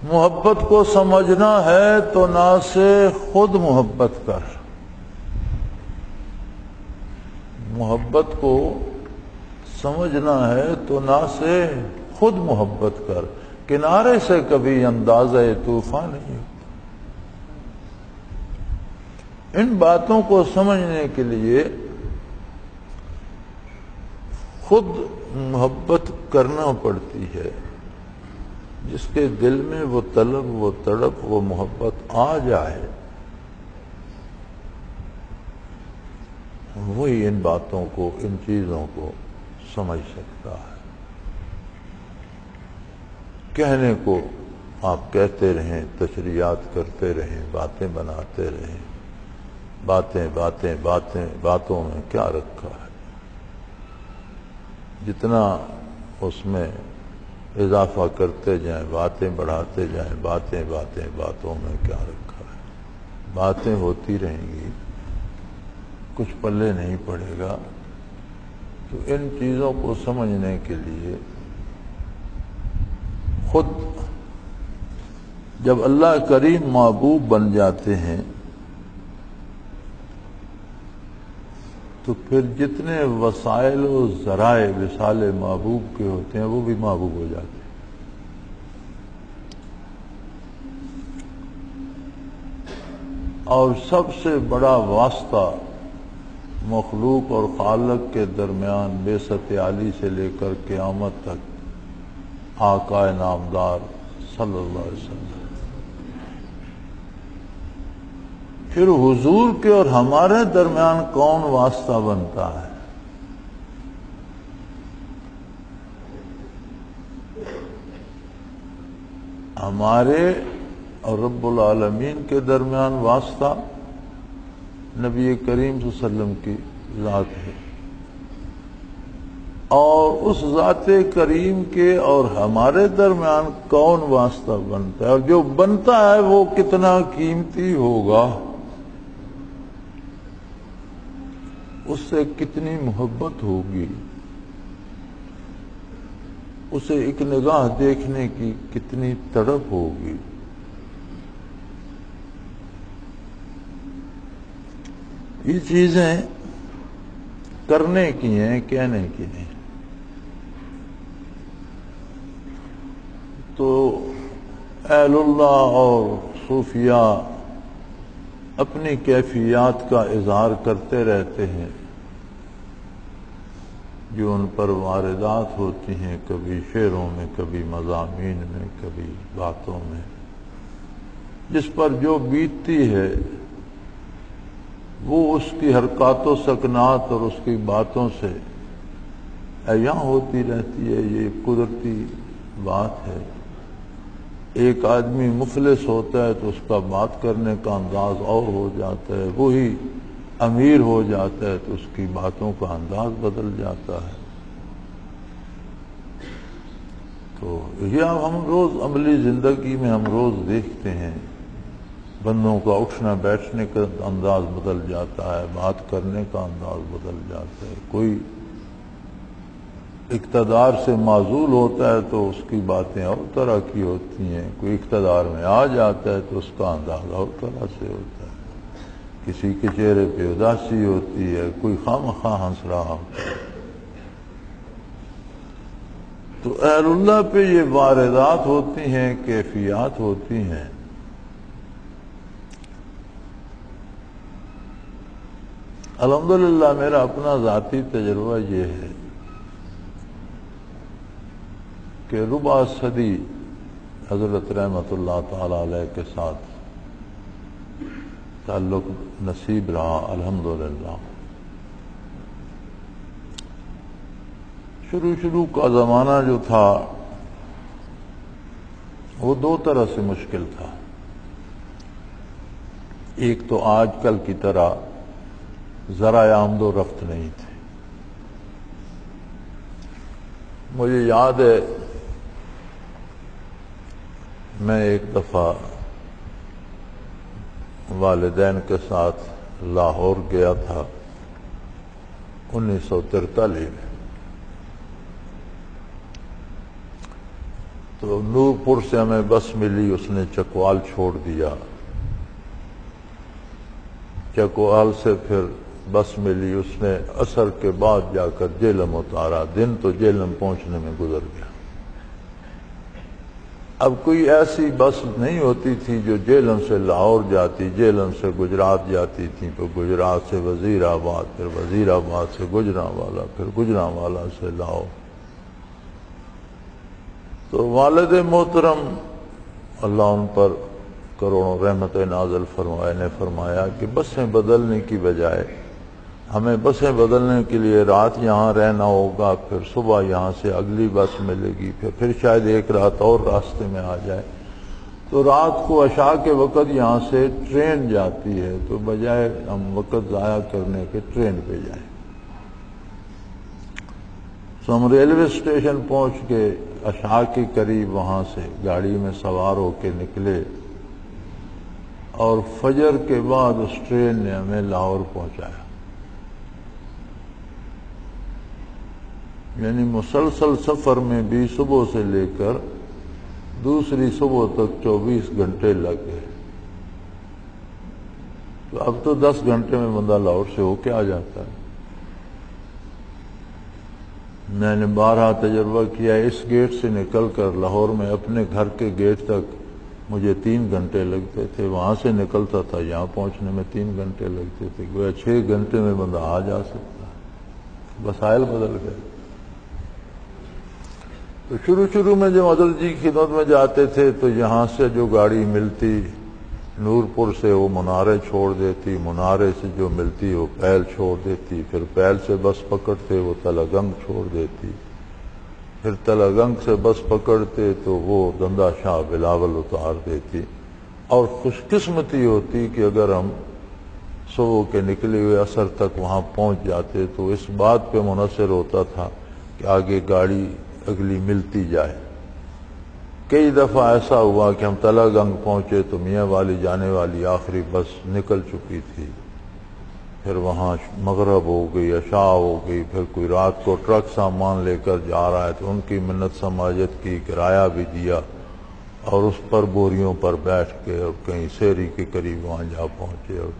محبت کو سمجھنا ہے تو نہ سے خود محبت کر. محبت کو سمجھنا ہے تو نہ سے خود محبت کر. کنارے سے کبھی اندازہ طوفان نہیں ہوتا. ان باتوں کو سمجھنے کے لیے خود محبت کرنا پڑتی ہے. جس کے دل میں وہ طلب، وہ تڑپ، وہ محبت آ جائے، وہی ان باتوں کو، ان چیزوں کو سمجھ سکتا ہے. کہنے کو آپ کہتے رہیں، تشریحات کرتے رہیں، باتیں بناتے رہیں، باتیں باتیں باتیں، باتوں میں کیا رکھا ہے؟ جتنا اس میں اضافہ کرتے جائیں، باتیں بڑھاتے جائیں، باتیں باتیں، باتوں میں کیا رکھا ہے؟ باتیں ہوتی رہیں گی، کچھ پلے نہیں پڑے گا. تو ان چیزوں کو سمجھنے کے لیے خود جب اللہ کریم محبوب بن جاتے ہیں تو پھر جتنے وسائل و ذرائع وصال محبوب کے ہوتے ہیں وہ بھی محبوب ہو جاتے ہیں. اور سب سے بڑا واسطہ مخلوق اور خالق کے درمیان بعثت عالی سے لے کر قیامت تک آقا نامدار صلی اللہ علیہ وسلم. پھر حضور کے اور ہمارے درمیان کون واسطہ بنتا ہے؟ ہمارے اور رب العالمین کے درمیان واسطہ نبی کریم صلی اللہ علیہ وسلم کی ذات ہے. اور اس ذات کریم کے اور ہمارے درمیان کون واسطہ بنتا ہے؟ اور جو بنتا ہے وہ کتنا قیمتی ہوگا، اس سے کتنی محبت ہوگی، اسے ایک نگاہ دیکھنے کی کتنی تڑپ ہوگی. یہ چیزیں کرنے کی ہیں، کہنے کی نہیں. تو اہل اللہ اور صوفیاء اپنی کیفیات کا اظہار کرتے رہتے ہیں جو ان پر واردات ہوتی ہیں، کبھی شعروں میں، کبھی مضامین میں، کبھی باتوں میں. جس پر جو بیتتی ہے وہ اس کی حرکات و سکنات اور اس کی باتوں سے عیاں ہوتی رہتی ہے. یہ قدرتی بات ہے. ایک آدمی مفلس ہوتا ہے تو اس کا بات کرنے کا انداز اور ہو جاتا ہے، وہی امیر ہو جاتا ہے تو اس کی باتوں کا انداز بدل جاتا ہے. تو یہ ہم روز عملی زندگی میں ہم روز دیکھتے ہیں. بندوں کا اٹھنا بیٹھنے کا انداز بدل جاتا ہے، بات کرنے کا انداز بدل جاتا ہے. کوئی اقتدار سے معزول ہوتا ہے تو اس کی باتیں اور طرح کی ہوتی ہیں، کوئی اقتدار میں آ جاتا ہے تو اس کا انداز اور طرح سے ہوتا ہے. کسی کے چہرے پہ اداسی ہوتی ہے، کوئی خواہ ہنس رہا ہوتا ہے. تو اہل اللہ پہ یہ واردات ہوتی ہیں، کیفیات ہوتی ہیں. الحمدللہ میرا اپنا ذاتی تجربہ یہ ہے کہ ربع صدی حضرت رحمت اللہ تعالی علیہ کے ساتھ تعلق نصیب رہا الحمدللہ. شروع کا زمانہ جو تھا وہ دو طرح سے مشکل تھا. ایک تو آج کل کی طرح ذرائع آمد و رفت نہیں تھے. مجھے یاد ہے میں ایک دفعہ والدین کے ساتھ لاہور گیا تھا 1943 میں. تو نورپور سے ہمیں بس ملی، اس نے چکوال چھوڑ دیا، چکوال سے پھر بس ملی، اس نے عصر کے بعد جا کر جیلم اتارا، دن تو جیلم پہنچنے میں گزر گیا۔ اب کوئی ایسی بس نہیں ہوتی تھی جو جیلم سے لاہور جاتی، جیلم سے گجرات جاتی تھی، پھر گجرات سے وزیر آباد، پھر وزیر آباد سے گجرانوالا، پھر گجرانوالا سے لاہور۔ تو والد محترم اللہ ان پر کروڑوں رحمت نازل فرمائے نے فرمایا کہ بسیں بدلنے کی بجائے ہمیں بسیں بدلنے کے لیے رات یہاں رہنا ہوگا، پھر صبح یہاں سے اگلی بس ملے گی، پھر شاید ایک رات اور راستے میں آ جائے، تو رات کو عشاء کے وقت یہاں سے ٹرین جاتی ہے، تو بجائے ہم وقت ضائع کرنے کے ٹرین پہ جائیں۔ تو ہم ریلوے اسٹیشن پہنچ کے عشاء کے قریب وہاں سے گاڑی میں سوار ہو کے نکلے، اور فجر کے بعد اس ٹرین نے ہمیں لاہور پہنچایا۔ یعنی مسلسل سفر میں بھی صبح سے لے کر دوسری صبح تک 24 گھنٹے لگ گئے۔ تو اب تو 10 گھنٹے میں بندہ لاہور سے ہو کے آ جاتا ہے۔ میں نے بارہا تجربہ کیا، اس گیٹ سے نکل کر لاہور میں اپنے گھر کے گیٹ تک مجھے 3 گھنٹے لگتے تھے، وہاں سے نکلتا تھا یہاں پہنچنے میں 3 گھنٹے لگتے تھے، گویا 6 گھنٹے میں بندہ آ جا سکتا ہے۔ وسائل بدل گئے۔ تو شروع میں جب حضرت جی کی خدمت میں جاتے تھے تو یہاں سے جو گاڑی ملتی نورپور سے وہ منارے چھوڑ دیتی، منارے سے جو ملتی وہ پیل چھوڑ دیتی، پھر پیل سے بس پکڑتے وہ تلگنگ چھوڑ دیتی، پھر تلگنگ سے بس پکڑتے تو وہ دندہ شاہ بلاول اتار دیتی۔ اور خوش قسمتی ہوتی کہ اگر ہم صبح کے نکلے ہوئے عصر تک وہاں پہنچ جاتے تو اس بات پہ منحصر ہوتا تھا کہ آگے گاڑی اگلی ملتی جائے۔ کئی دفعہ ایسا ہوا کہ ہم تلگنگ پہنچے تو میاں والی جانے والی آخری بس نکل چکی تھی، پھر وہاں مغرب ہو گئی، عشاء ہو گئی، پھر کوئی رات کو ٹرک سامان لے کر جا رہا ہے تو ان کی منت سماجت کی، کرایہ بھی دیا، اور اس پر بوریوں پر بیٹھ کے اور کہیں سیری کے قریب وہاں جا پہنچے۔ اور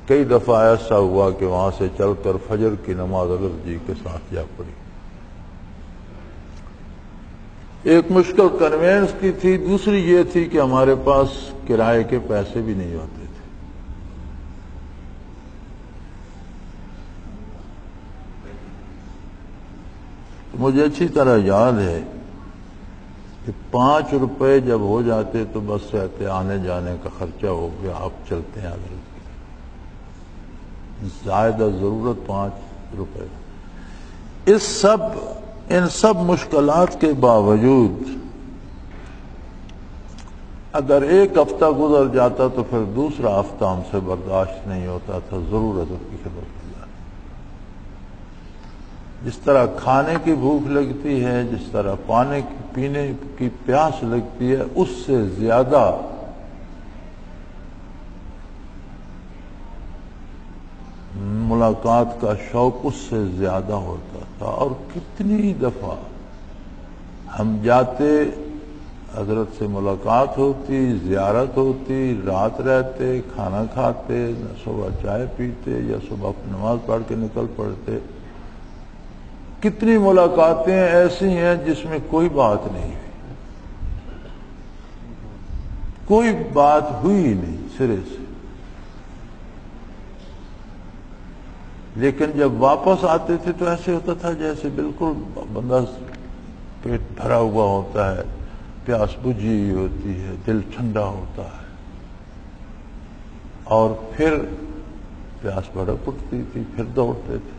کئی دفعہ ایسا ہوا کہ وہاں سے چل کر فجر کی نماز حضرت جی کے ساتھ جا پڑی۔ ایک مشکل کنوینس کی تھی، دوسری یہ تھی کہ ہمارے پاس کرائے کے پیسے بھی نہیں ہوتے تھے۔ مجھے اچھی طرح یاد ہے کہ 5 روپے جب ہو جاتے تو بس کہتے آنے جانے کا خرچہ ہو گیا، آپ چلتے ہیں حضرت کی، زائدہ ضرورت 5 روپے۔ ان سب مشکلات کے باوجود اگر ایک ہفتہ گزر جاتا تو پھر دوسرا ہفتہ ہم سے برداشت نہیں ہوتا تھا، ضرورت کی خدمت کی جاتی۔ جس طرح کھانے کی بھوک لگتی ہے، جس طرح پینے کی پیاس لگتی ہے، اس سے زیادہ ملاقات کا شوق اس سے زیادہ ہوتا تھا۔ اور کتنی دفعہ ہم جاتے، حضرت سے ملاقات ہوتی، زیارت ہوتی، رات رہتے، کھانا کھاتے، صبح چائے پیتے یا صبح نماز پڑھ کے نکل پڑتے۔ کتنی ملاقاتیں ایسی ہیں جس میں کوئی بات نہیں ہوئی، کوئی بات ہوئی ہی نہیں سرے سے، لیکن جب واپس آتے تھے تو ایسے ہوتا تھا جیسے بالکل بندہ پیٹ بھرا ہوا ہوتا ہے، پیاس بجھی ہوئی ہوتی ہے، دل ٹھنڈا ہوتا ہے، اور پھر پیاس بھڑک اٹھتی تھی، پھر دوڑتے تھے۔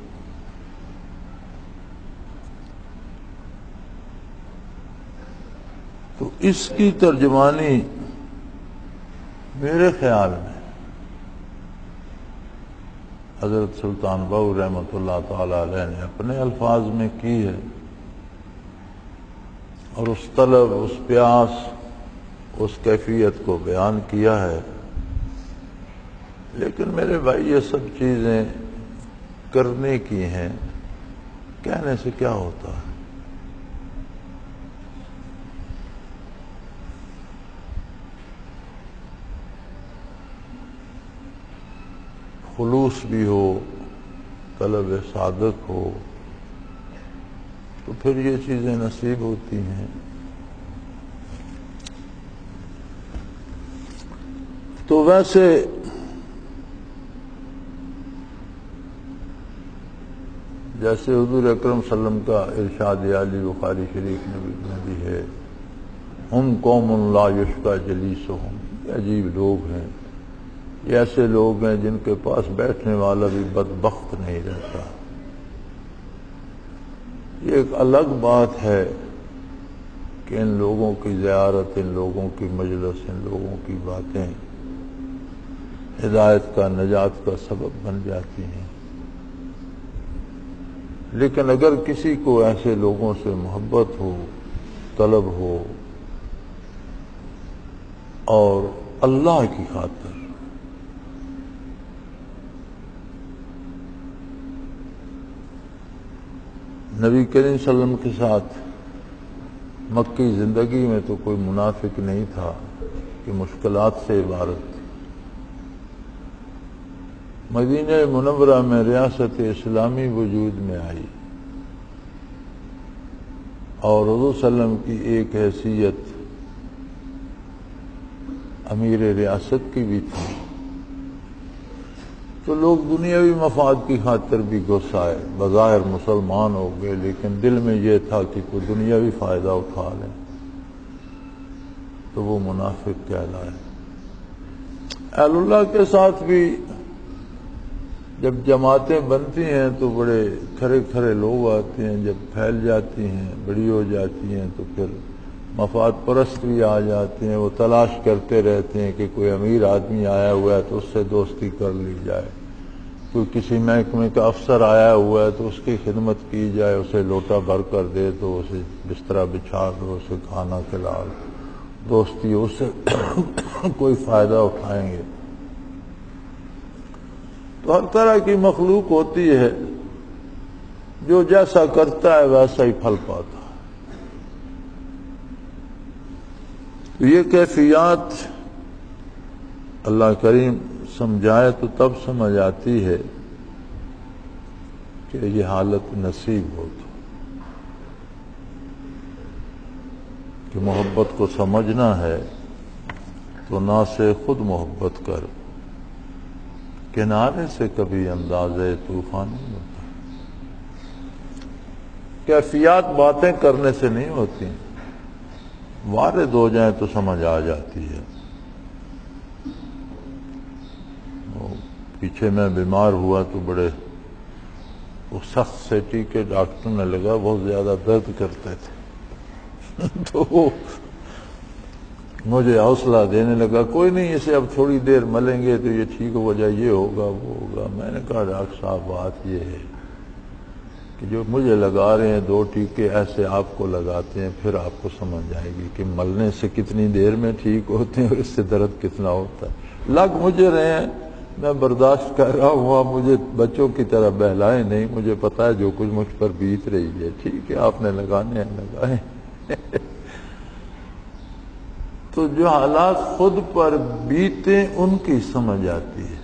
تو اس کی ترجمانی میرے خیال میں حضرت سلطان بہو رحمۃ اللہ تعالی علیہ نے اپنے الفاظ میں کی ہے، اور اس طلب، اس پیاس، اس کیفیت کو بیان کیا ہے۔ لیکن میرے بھائی یہ سب چیزیں کرنے کی ہیں، کہنے سے کیا ہوتا ہے؟ خلوص بھی ہو، طلب صادق ہو، تو پھر یہ چیزیں نصیب ہوتی ہیں۔ تو ویسے جیسے حضور اکرم صلی اللہ علیہ وسلم کا ارشاد عالی بخاری شریف میں بھی ہے، ہم قوم لا یشقی جلیسہم، یہ عجیب لوگ ہیں، یہ ایسے لوگ ہیں جن کے پاس بیٹھنے والا بھی بدبخت نہیں رہتا۔ یہ ایک الگ بات ہے کہ ان لوگوں کی زیارت، ان لوگوں کی مجلس، ان لوگوں کی باتیں ہدایت کا، نجات کا سبب بن جاتی ہیں، لیکن اگر کسی کو ایسے لوگوں سے محبت ہو، طلب ہو، اور اللہ کی خاطر نبی کریم صلی اللہ علیہ وسلم کے ساتھ مکی زندگی میں تو کوئی منافق نہیں تھا کہ مشکلات سے عبارت تھی۔ مدینہ منورہ میں ریاست اسلامی وجود میں آئی اور حضور صلی اللہ علیہ وسلم کی ایک حیثیت امیر ریاست کی بھی تھی، تو لوگ دنیاوی مفاد کی خاطر بھی گھس آئے، بظاہر مسلمان ہو گئے لیکن دل میں یہ تھا کہ کوئی دنیاوی فائدہ اٹھا لیں، تو وہ منافق کہلائے۔ اہل اللہ کے ساتھ بھی جب جماعتیں بنتی ہیں تو بڑے کھرے کھرے لوگ آتے ہیں، جب پھیل جاتی ہیں، بڑی ہو جاتی ہیں، تو پھر مفاد پرست بھی آ جاتے ہیں، وہ تلاش کرتے رہتے ہیں کہ کوئی امیر آدمی آیا ہوا ہے تو اس سے دوستی کر لی جائے، کوئی کسی محکمے کا افسر آیا ہوا ہے تو اس کی خدمت کی جائے، اسے لوٹا بھر کر دے تو اسے بسترا بچھا دو، اسے کھانا کھلا دو، دوستی اس سے کوئی فائدہ اٹھائیں گے۔ تو ہر طرح کی مخلوق ہوتی ہے، جو جیسا کرتا ہے ویسا ہی پھل پاتا ہے۔ تو یہ کیفیات اللہ کریم سمجھائے تو تب سمجھ آتی ہے کہ یہ حالت نصیب ہو تو، کہ محبت کو سمجھنا ہے تو نہ سے خود محبت کر، کنارے سے کبھی اندازے طوفان نہیں ہوتا۔ کیفیات باتیں کرنے سے نہیں ہوتی، وارد ہو جائیں تو سمجھ آ جاتی ہے۔ پیچھے میں بیمار ہوا تو بڑے وہ سخت سیٹی کے ڈاکٹر نے لگا بہت زیادہ درد کرتے تھے تو وہ مجھے حوصلہ دینے لگا، کوئی نہیں، اسے اب تھوڑی دیر ملیں گے تو یہ ٹھیک ہو جائے، یہ ہوگا وہ ہوگا۔ میں نے کہا ڈاکٹر صاحب بات یہ ہے کہ جو مجھے لگا رہے ہیں 2 ٹیکے ایسے آپ کو لگاتے ہیں، پھر آپ کو سمجھ جائے گی کہ ملنے سے کتنی دیر میں ٹھیک ہوتے ہیں اور اس سے درد کتنا ہوتا ہے۔ لگ مجھے رہے ہیں، میں برداشت کر رہا ہوں، آپ مجھے بچوں کی طرح بہلائیں نہیں، مجھے پتا ہے جو کچھ مجھ پر بیت رہی ہے، ٹھیک ہے آپ نے لگانے ہیں لگائیں۔ تو جو حالات خود پر بیتے ان کی سمجھ آتی ہے۔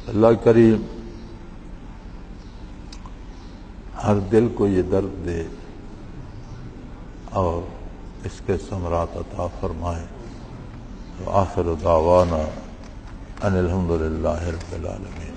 اللہ کریم ہر دل کو یہ درد دے اور اس کے ثمرات عطا فرمائے۔ آخر دعوانا ان الحمدللہ رب العالمین۔